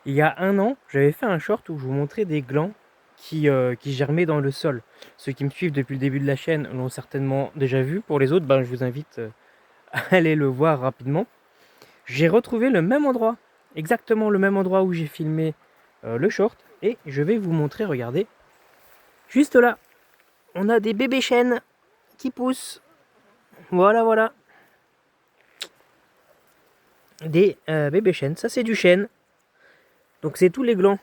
Il y a un an, j'avais fait un short où je vous montrais des glands qui germaient dans le sol. Ceux qui me suivent depuis le début de la chaîne l'ont certainement déjà vu. Pour les autres, ben, je vous invite à aller le voir rapidement. J'ai retrouvé le même endroit, exactement le même endroit où j'ai filmé le short. Et je vais vous montrer, regardez, juste là, on a des bébés chênes qui poussent. Voilà, voilà. Des bébés chênes, ça c'est du chêne. Donc c'est tous les glands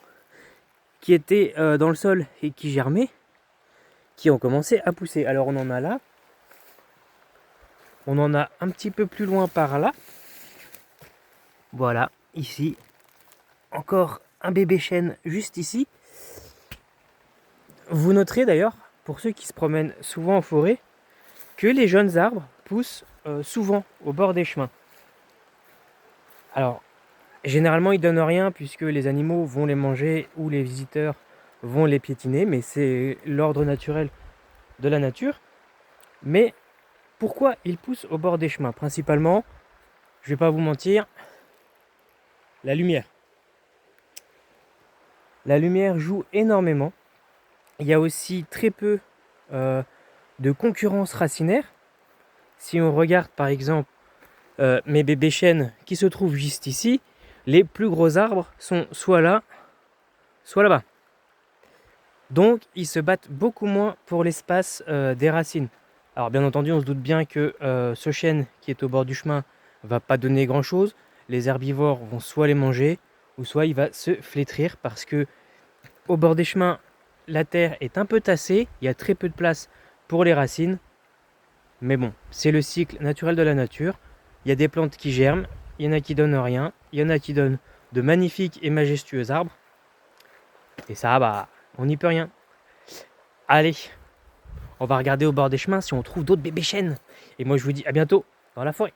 qui étaient dans le sol et qui germaient, qui ont commencé à pousser. Alors on en a là, on en a un petit peu plus loin par là. Voilà, ici, encore un bébé chêne juste ici. Vous noterez d'ailleurs, pour ceux qui se promènent souvent en forêt, que les jeunes arbres poussent souvent au bord des chemins. Alors, généralement ils donnent rien puisque les animaux vont les manger ou les visiteurs vont les piétiner, mais c'est l'ordre naturel de la nature. Mais pourquoi ils poussent au bord des chemins? Principalement, je vais pas vous mentir, la lumière. La lumière joue énormément. Il y a aussi très peu de concurrence racinaire. Si on regarde par exemple mes bébés chênes qui se trouvent juste ici, les plus gros arbres sont soit là, soit là-bas. Donc ils se battent beaucoup moins pour l'espace des racines. Alors bien entendu, on se doute bien que ce chêne qui est au bord du chemin va pas donner grand chose. Les herbivores vont soit les manger, ou soit il va se flétrir parce que au bord des chemins, la terre est un peu tassée, il y a très peu de place pour les racines. Mais bon, c'est le cycle naturel de la nature. Il y a des plantes qui germent, il y en a qui donnent rien, il y en a qui donnent de magnifiques et majestueux arbres. Et ça, bah, on n'y peut rien. Allez, on va regarder au bord des chemins si on trouve d'autres bébés chênes. Et moi, je vous dis à bientôt dans la forêt.